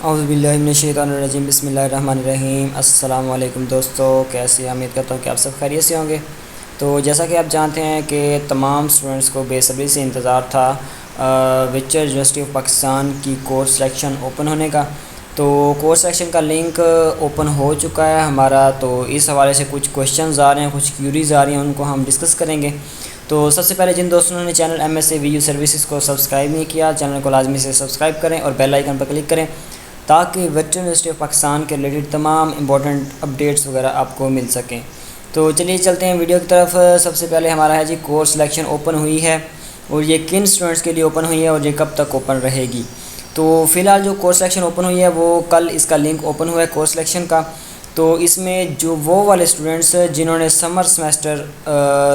اعوذ باللہ من الشیطان الرجیم، بسم اللہ الرحمن الرحیم۔ السلام علیکم دوستو، کیسے؟ امید کرتا ہوں کہ آپ سب خیریت سے ہوں گے۔ تو جیسا کہ آپ جانتے ہیں کہ تمام اسٹوڈنٹس کو بے صبری سے انتظار تھا ویکچر یونیورسٹی آف پاکستان کی کورس سلیکشن اوپن ہونے کا۔ تو کورس سلیکشن کا لنک اوپن ہو چکا ہے ہمارا، تو اس حوالے سے کچھ کوشچنز آ رہے ہیں، کچھ کیوریز آ رہی ہیں، ان کو ہم ڈسکس کریں گے۔ تو سب سے پہلے جن دوستوں نے چینل MSc VU سروسز کو سبسکرائب نہیں کیا، چینل کو لازمی سے سبسکرائب کریں اور بیل آئیکن پر کلک کریں تاکہ ویکچر یونیورسٹی آف پاکستان کے ریلیٹڈ تمام امپورٹنٹ اپڈیٹس وغیرہ آپ کو مل سکیں۔ تو چلیے چلتے ہیں ویڈیو کی طرف۔ سب سے پہلے ہمارا ہے جی کورس سلیکشن اوپن ہوئی ہے، اور یہ کن اسٹوڈنٹس کے لیے اوپن ہوئی ہے اور یہ کب تک اوپن رہے گی۔ تو فی الحال جو کورس سلیکشن اوپن ہوئی ہے وہ کل اس کا لنک اوپن ہوا ہے کورس سلیکشن کا۔ تو اس میں جو وہ والے اسٹوڈنٹس جنہوں نے سمر سمیسٹر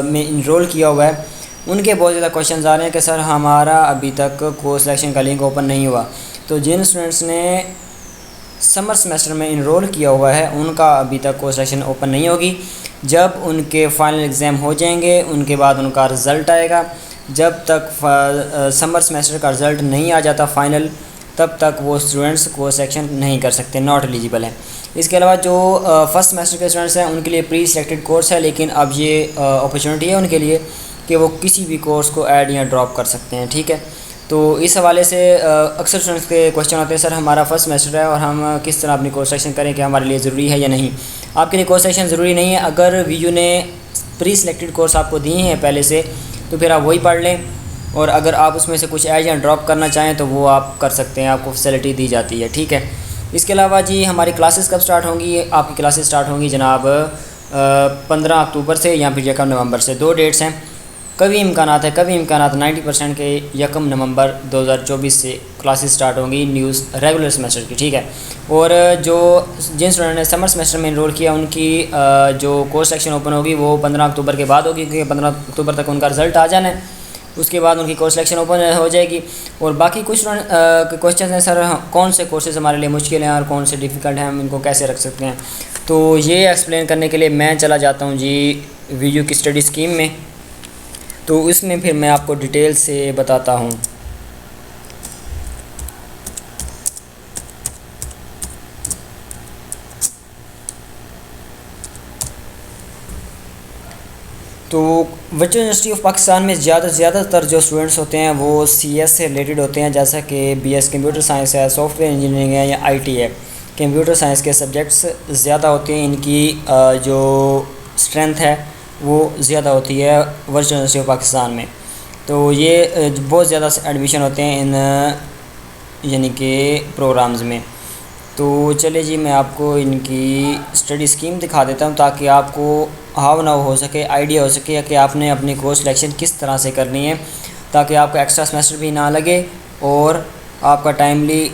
میں انرول کیا ہوا ہے ان کے بہت زیادہ کوشچنز آ رہے ہیں کہ سر ہمارا ابھی تک کورس سلیکشن کا لنک اوپن نہیں ہوا۔ تو جن اسٹوڈنٹس نے سمر سمیسٹر میں انرول کیا ہوا ہے ان کا ابھی تک کورس سلیکشن اوپن نہیں ہوگی۔ جب ان کے فائنل ایگزام ہو جائیں گے ان کے بعد ان کا رزلٹ آئے گا۔ جب تک سمر سمیسٹر کا رزلٹ نہیں آ جاتا فائنل، تب تک وہ اسٹوڈنٹس کورس سلیکشن نہیں کر سکتے، ناٹ ایلیجیبل ہیں۔ اس کے علاوہ جو فرسٹ سمیسٹر کے اسٹوڈنٹس ہیں ان کے لیے پری سلیکٹڈ کورس ہے، لیکن اب یہ اپرچونٹی ہے ان کے لیے کہ وہ کسی بھی کورس کو ایڈ یا ڈراپ کر سکتے ہیں، ٹھیک ہے۔ تو اس حوالے سے اکثر اسٹوڈنٹس کے کوشچن ہوتے ہیں سر ہمارا فرسٹ سمیسٹر ہے اور ہم کس طرح اپنی کورس سلیکشن کریں کہ ہمارے لیے ضروری ہے یا نہیں۔ آپ کے لیے کورس سلیکشن ضروری نہیں ہے۔ اگر VU نے پری سلیکٹڈ کورس آپ کو دیے ہیں پہلے سے تو پھر آپ وہی پڑھ لیں، اور اگر آپ اس میں سے کچھ ایڈ یا ڈراپ کرنا چاہیں تو وہ آپ کر سکتے ہیں، آپ کو فیسلٹی دی جاتی ہے، ٹھیک ہے۔ اس کے علاوہ جی ہماری کلاسز کب سٹارٹ ہوں گی؟ آپ کی کلاسز سٹارٹ ہوں گی جناب 15 اکتوبر سے یا پھر 1 نومبر سے، 2 ڈیٹس ہیں۔ کبھی امکانات 90% کے 1 نومبر 2024 سے کلاسز سٹارٹ ہوں گی نیوز ریگولر سمیسٹر کی، ٹھیک ہے۔ اور جن اسٹوڈنٹ نے سمر سمیسٹر میں انرول کیا ان کی جو کورس سیکشن اوپن ہوگی وہ 15 اکتوبر کے بعد ہوگی، کیونکہ 15 اکتوبر تک ان کا رزلٹ آ جانا ہے، اس کے بعد ان کی کورس سلیکشن اوپن ہو جائے گی۔ اور باقی کچھ کوشچنز ہیں سر کون سے کورسز ہمارے لیے مشکل ہیں اور کون سے ڈیفیکلٹ ہیں، ہم ان کو کیسے رکھ سکتے ہیں۔ تو یہ ایکسپلین کرنے کے لیے میں چلا جاتا ہوں جی VU کی اسٹڈی اسکیم میں، تو اس میں پھر میں آپ کو ڈیٹیل سے بتاتا ہوں۔ تو ورچوئل یونیورسٹی آف پاکستان میں زیادہ تر جو اسٹوڈنٹس ہوتے ہیں وہ CS سے ریلیٹڈ ہوتے ہیں، جیسا کہ BS کمپیوٹر سائنس ہے، سافٹ ویئر انجینئرنگ ہے یا IT ہے۔ کمپیوٹر سائنس کے سبجیکٹس زیادہ ہوتے ہیں، ان کی جو اسٹرینتھ ہے وہ زیادہ ہوتی ہے ورچوئل یونیورسٹی آف پاکستان میں۔ تو یہ بہت زیادہ ایڈمیشن ہوتے ہیں ان یعنی کہ پروگرامز میں۔ تو چلے جی میں آپ کو ان کی اسٹڈی اسکیم دکھا دیتا ہوں تاکہ آپ کو ہاؤ ناؤ ہو سکے، آئیڈیا ہو سکے کہ آپ نے اپنی کورس سلیکشن کس طرح سے کرنی ہے، تاکہ آپ کا ایکسٹرا سمیسٹر بھی نہ لگے اور آپ کا ٹائملی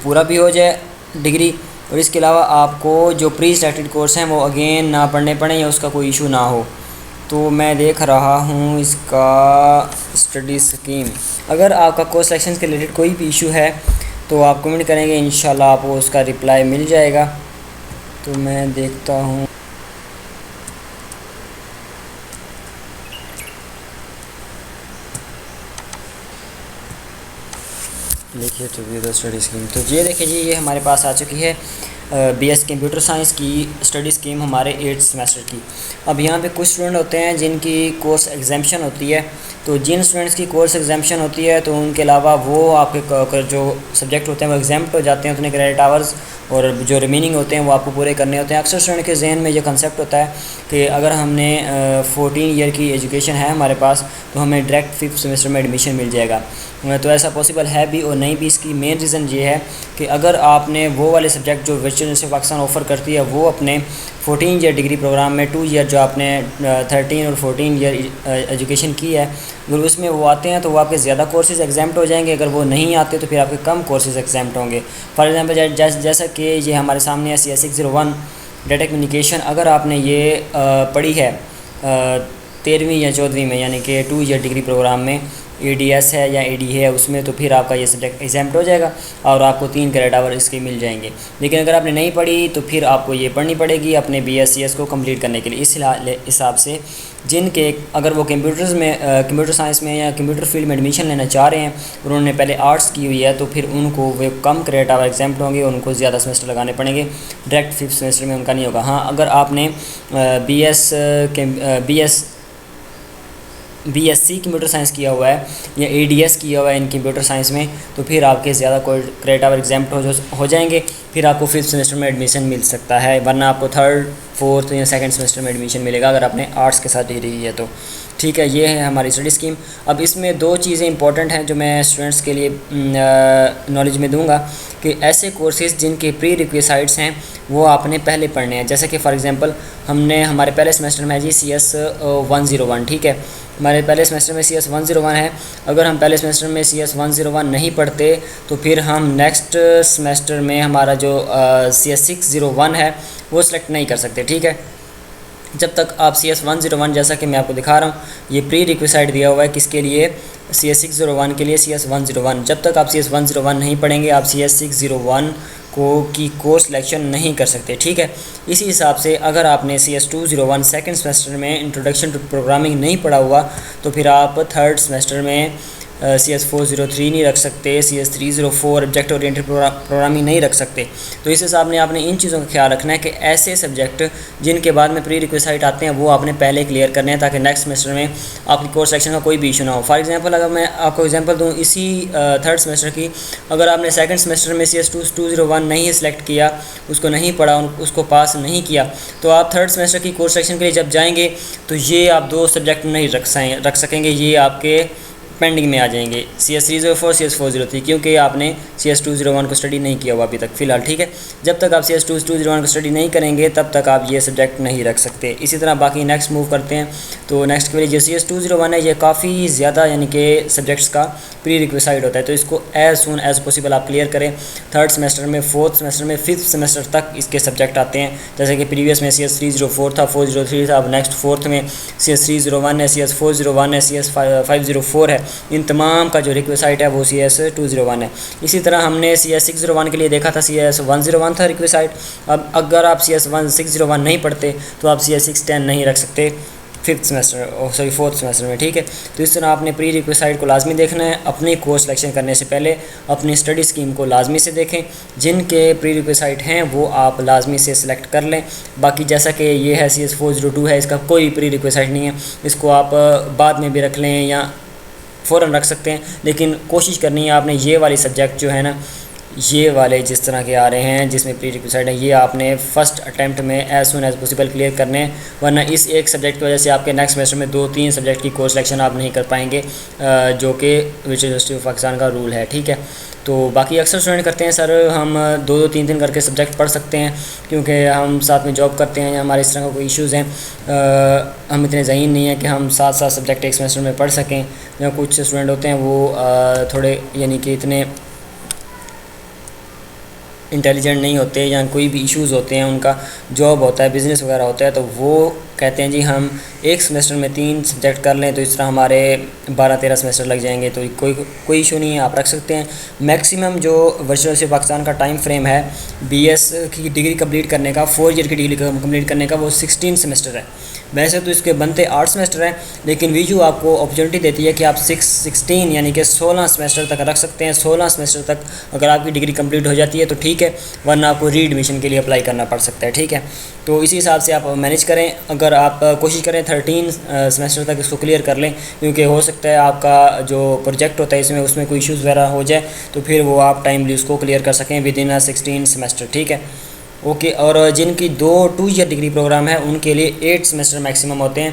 پورا بھی ہو جائے ڈگری۔ اور اس کے علاوہ آپ کو جو پری سلیکٹڈ کورس ہیں وہ اگین نہ پڑھنے پڑیں یا اس کا کوئی ایشو نہ ہو۔ تو میں دیکھ رہا ہوں اس کا اسٹڈی اسکیم۔ اگر آپ کا کورس سلیکشن کے ریلیٹڈ کوئی بھی ایشو ہے تو آپ کمنٹ کریں گے، انشاءاللہ آپ کو اس کا رپلائی مل جائے گا۔ تو میں دیکھتا ہوں، دیکھیے تو اسٹڈی اسکیم، تو یہ دیکھیں جی یہ ہمارے پاس آ چکی ہے BS کمپیوٹر سائنس کی اسٹڈی اسکیم ہمارے 8 سمیسٹر کی۔ اب یہاں پہ کچھ اسٹوڈنٹ ہوتے ہیں جن کی کورس ایگزامشن ہوتی ہے، تو جن اسٹوڈنٹس کی کورس ایگزامشن ہوتی ہے تو ان کے علاوہ وہ آپ کے جو سبجیکٹ ہوتے ہیں وہ ایگزامپٹ ہو جاتے ہیں، اتنے کریڈٹ آورز اور جو ریمیننگ ہوتے ہیں وہ آپ کو پورے کرنے ہوتے ہیں۔ اکثر اسٹوڈنٹ کے ذہن میں یہ کنسیپٹ ہوتا ہے کہ اگر ہم نے 14 ایئر کی ایجوکیشن ہے ہمارے پاس تو ہمیں ڈائریکٹ 5th سمیسٹر میں ایڈمیشن مل جائے گا، تو ایسا پاسبل ہے بھی اور نہیں بھی۔ اس کی مین ریزن یہ ہے کہ اگر آپ نے وہ والے سبجیکٹ جو virtual university of Pakistan offer کرتی ہے وہ اپنے 14 ایئر ڈگری پروگرام میں 2 ایئر جو آپ نے 13 اور 14 ایئر ایجوکیشن کی ہے، اگر اس میں وہ آتے ہیں تو وہ آپ کے زیادہ کورسز ایگزامپٹ ہو جائیں گے، اگر وہ نہیں آتے تو پھر آپ کے کم کورسز ایگزامپٹ ہوں گے۔ فار ایگزامپل جیسا کہ یہ ہمارے سامنے ہے CS601 ڈیٹا کمیونیکیشن، اگر آپ نے یہ پڑھی ہے 13ویں یا 14ویں میں یعنی کہ 2 ایئر ڈگری پروگرام میں، ADS ہے یا AD ہے اس میں، تو پھر آپ کا یہ سبجیکٹ ایگزامپٹ ہو جائے گا اور آپ کو 3 کریڈٹ آور اس کے مل جائیں گے۔ لیکن اگر آپ نے نہیں پڑھی تو پھر آپ کو یہ پڑھنی پڑے گی اپنے BScs کو کمپلیٹ کرنے کے لیے۔ اس حساب سے جن کے اگر وہ کمپیوٹر سائنس میں یا کمپیوٹر فیلڈ میں ایڈمیشن لینا چاہ رہے ہیں اور انہوں نے پہلے آرٹس کی ہوئی ہے، تو پھر ان کو وہ کم کریڈٹ آور ایگزامپٹ ہوں گے، ان کو زیادہ سیمسٹر لگانے پڑیں گے، ڈائریکٹ 5th سیمسٹر میں ان کا نہیں ہوگا۔ ہاں اگر آپ نے BSc کمپیوٹر سائنس کیا ہوا ہے یا ADS کیا ہوا ہے ان کمپیوٹر سائنس میں، تو پھر آپ کے زیادہ کوئی کریڈٹ آور ایگزامپٹ ہو جائیں گے، پھر آپ کو 5th سیمسٹر میں ایڈمیشن مل سکتا ہے، ورنہ آپ کو 3rd 4th یا 2nd سیمسٹر میں ایڈمیشن ملے گا اگر آپ نے آرٹس کے ساتھ ڈگری ہے تو۔ ٹھیک ہے، یہ ہے ہماری اسٹڈی اسکیم۔ اب اس میں 2 چیزیں امپورٹنٹ ہیں جو میں اسٹوڈنٹس کے لیے نالج میں دوں گا کہ ایسے کورسز جن کے پری ریکویسائٹس ہیں وہ آپ نے پہلے پڑھنے ہیں۔ جیسے کہ فار ایگزامپل ہمارے پہلے سیمسٹر میں ہے جی CS 101، ٹھیک ہے، ہمارے پہلے سیمسٹر میں CS 101 ہے۔ اگر ہم پہلے سیمسٹر میں CS 101 نہیں پڑھتے تو پھر ہم نیکسٹ سیمسٹر میں ہمارا جو CS 601 ہے وہ سلیکٹ نہیں کر سکتے، ٹھیک ہے۔ جب تک آپ CS 101، جیسا کہ میں آپ کو دکھا رہا ہوں، یہ پری ریکویسائٹ دیا ہوا ہے کس کے لیے، CS 601 کے لیے، CS 101۔ جب تک آپ CS 101 نہیں پڑھیں گے آپ CS 601 کی کورس سلیکشن نہیں کر سکتے، ٹھیک ہے۔ اسی حساب سے اگر آپ نے CS 201 سیکنڈ سیمسٹر میں انٹروڈکشن ٹو پروگرامنگ نہیں پڑھا ہوا تو پھر آپ 3rd سیمسٹر میں CS 403 نہیں رکھ سکتے، CS 304 آبجیکٹ اورینٹڈ پروگرامنگ نہیں رکھ سکتے۔ تو اس حساب نے آپ نے ان چیزوں کا خیال رکھنا ہے کہ ایسے سبجیکٹ جن کے بعد میں پری ریکویسائٹ آتے ہیں وہ آپ نے پہلے کلیئر کرنے ہیں تاکہ نیکسٹ سیمسٹر میں آپ کی کورس سلیکشن کا کوئی بھی ایشو نہ ہو۔ فار ایگزامپل اگر میں آپ کو ایگزامپل دوں اسی 3rd سیمسٹر کی، اگر آپ نے 2nd سیمسٹر میں CS 201 نہیں سلیکٹ کیا، اس کو نہیں پڑھا، اس کو پاس نہیں کیا، تو آپ 3rd سیمسٹر کی کورس سلیکشن کے لیے جب جائیں گے تو یہ آپ 2 سبجیکٹ نہیں رکھ سکیں گے، یہ آپ کے پینڈنگ میں آ جائیں گے، CS 304 CS 403، کیونکہ آپ نے CS 201 کو اسٹڈی نہیں کیا ہوا ابھی تک فی الحال، ٹھیک ہے۔ جب تک آپ CS 201 کو اسٹڈی نہیں کریں گے تب تک آپ یہ سبجیکٹ نہیں رکھ سکتے۔ اسی طرح باقی نیکسٹ موو کرتے ہیں، تو نیکسٹ کے لیے جو CS 201 ہے یہ کافی زیادہ یعنی کہ سبجیکٹس کا پری ریکویسائٹ ہوتا ہے، تو اس کو ایز سون ایز پاسبل آپ کلیئر کریں۔ 3rd سیمسٹر میں، 4th سیمسٹر میں، 5th سیمسٹر تک اس کے سبجیکٹ آتے ہیں، جیسے کہ پریویس میں CS 304 تھا، 403 تھا، اب نیکسٹ 4th میں CS 301 ہے، CS 401 ہے، CS 504 ہے، ان تمام کا جو ریکویسائٹ ہے وہ CS 201 ہے۔ اسی طرح ہم نے CS 601 کے لیے دیکھا تھا، CS 101 تھا ریکویسائٹ۔ اب اگر آپ CS 601 نہیں پڑھتے تو آپ CS 610 نہیں رکھ سکتے 4th سیمسٹر میں، ٹھیک ہے۔ تو اس طرح آپ نے پری ریکویسائٹ کو لازمی دیکھنا ہے، اپنی کورس سلیکشن کرنے سے پہلے اپنی اسٹڈی اسکیم کو لازمی سے دیکھیں، جن کے پری ریکویسائٹ ہیں وہ آپ لازمی سے سلیکٹ کر لیں۔ باقی جیسا کہ یہ ہے CS 402 ہے، اس کا کوئی پری ریکویسائٹ نہیں ہے، اس کو آپ بعد میں بھی رکھ لیں یا فوراً رکھ سکتے ہیں، لیکن کوشش کرنی ہے آپ نے یہ والی سبجیکٹ جو ہے نا، یہ والے جس طرح کے آ رہے ہیں جس میں پری ریکویسائٹ ہے، یہ آپ نے فرسٹ اٹیمپٹ میں as soon as possible clear کرنے ہیں، ورنہ اس ایک سبجیکٹ کی وجہ سے آپ کے نیکسٹ سیمسٹر میں 2-3 سبجیکٹ کی کورس سلیکشن آپ نہیں کر پائیں گے، جو کہ وچ یونیورسٹی آف پاکستان کا رول ہے، ٹھیک ہے۔ تو باقی اکثر اسٹوڈنٹ کرتے ہیں سر ہم 2-3 کر کے سبجیکٹ پڑھ سکتے ہیں کیونکہ ہم ساتھ میں جاب کرتے ہیں یا ہمارے اس طرح کا کوئی ایشوز ہیں، ہم اتنے ذہین نہیں ہیں کہ ہم 7 سبجیکٹ ایک سیمسٹر میں پڑھ سکیں، یا کچھ اسٹوڈنٹ ہوتے ہیں وہ تھوڑے یعنی کہ اتنے انٹیلیجنٹ نہیں ہوتے یا کوئی بھی ایشوز ہوتے ہیں، ان کا جاب ہوتا ہے، بزنس وغیرہ ہوتا ہے، تو وہ کہتے ہیں جی ہم ایک سیمسٹر میں 3 سبجیکٹ کر لیں تو اس طرح ہمارے 12-13 سیمسٹر لگ جائیں گے، تو کوئی ایشو نہیں ہے، آپ رکھ سکتے ہیں۔ میکسیمم جو ورچوئل یونیورسٹی پاکستان کا ٹائم فریم ہے BS کی ڈگری کمپلیٹ کرنے کا، 4 ایئر کی ڈگری کمپلیٹ کرنے کا، وہ 16 سیمسٹر ہے۔ ویسے تو اس کے بنتے 8 سیمسٹر ہیں، لیکن ویجو آپ کو اپرچونٹی دیتی ہے کہ آپ 16 یعنی کہ 16 سیمسٹر تک رکھ سکتے ہیں۔ 16 سیمسٹر تک اگر آپ کی ڈگری کمپلیٹ ہو جاتی ہے تو ٹھیک ہے، ورنہ آپ کو ری ایڈمیشن کے لیے اپلائی کرنا پڑ سکتا ہے، ٹھیک ہے۔ تو اسی حساب سے آپ مینیج کریں، اگر آپ کوشش کریں 13 سیمسٹر تک اس کو کلیئر کر لیں، کیونکہ ہو سکتا ہے آپ کا جو پروجیکٹ ہوتا ہے اس میں کوئی ایشوز وغیرہ ہو جائے تو پھر وہ آپ ٹائملی اس کو کلیئر کر سکیں ود ان 16 سیمسٹر، ٹھیک ہے، اوکے۔ اور جن کی 2 ایئر ڈگری پروگرام ہے ان کے لیے 8 سیمسٹر میکسیمم ہوتے ہیں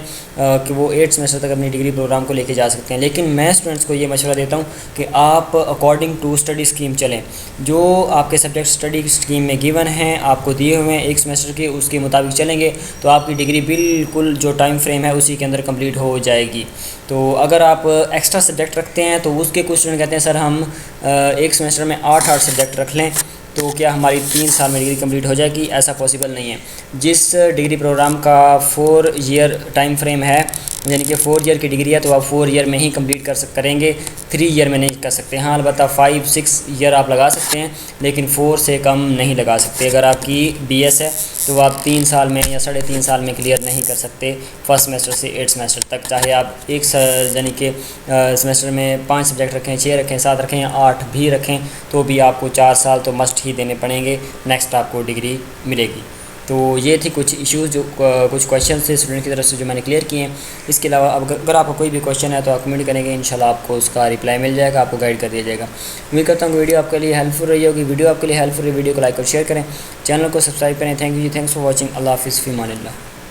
کہ وہ 8 سیمسٹر تک اپنی ڈگری پروگرام کو لے کے جا سکتے ہیں، لیکن میں اسٹوڈنٹس کو یہ مشورہ دیتا ہوں کہ آپ اکارڈنگ ٹو اسٹڈی اسکیم چلیں، جو آپ کے سبجیکٹ اسٹڈی اسکیم میں گیون ہیں، آپ کو دیے ہوئے ہیں 1 سیمسٹر کے، اس کے مطابق چلیں گے تو آپ کی ڈگری بالکل جو ٹائم فریم ہے اسی کے اندر کمپلیٹ ہو جائے گی۔ تو اگر آپ ایکسٹرا سبجیکٹ رکھتے ہیں تو اس کے کچھ اسٹوڈنٹ کہتے ہیں سر ہم 1 سیمسٹر میں 8 سبجیکٹ رکھ لیں، تو کیا ہماری 3 سال میں ڈگری کمپلیٹ ہو جائے گی؟ ایسا پاسبل نہیں ہے۔ جس ڈگری پروگرام کا 4 ایئر ٹائم فریم ہے، یعنی کہ 4 ایئر کی ڈگری ہے، تو آپ 4 ایئر میں ہی کمپلیٹ کریں گے، 3 ایئر میں نہیں کر سکتے۔ ہاں البتہ 5-6 ایئر آپ لگا سکتے ہیں، لیکن 4 سے کم نہیں لگا سکتے۔ اگر آپ کی بی ایس ہے تو آپ 3 سال میں یا 3.5 سال میں کلیئر نہیں کر سکتے، فرسٹ سمیسٹر سے 8 سمیسٹر تک، چاہے آپ ایک یعنی کہ سمیسٹر میں 5 سبجیکٹ رکھیں، 6 رکھیں، 7 رکھیں یا 8 بھی رکھیں، تو بھی آپ کو 4 سال تو مسٹ ہی دینے پڑیں گے، نیکسٹ آپ کو ڈگری ملے گی۔ تو یہ تھی کچھ ایشوز، جو کچھ کویشچن تھے اسٹوڈنٹ کی طرف سے جو میں نے کلیئر کیے ہیں۔ اس کے علاوہ اگر آپ کو کوئی بھی کویشچن ہے تو آپ کمنٹ کریں گے، انشاءاللہ آپ کو اس کا رپلائی مل جائے گا، آپ کو گائیڈ کر دیا جائے گا۔ امید کرتا ہوں کہ ویڈیو آپ کے لیے ہیلپ فل رہی ہوگی۔ ویڈیو آپ کے لیے ہیلپ فل رہی، ویڈیو کو لائک اور شیئر کریں، چینل کو سبسکرائب کریں۔ تھینک یو جی، تھینکس فار واچنگ۔ اللہ حافظ، فی امان اللہ۔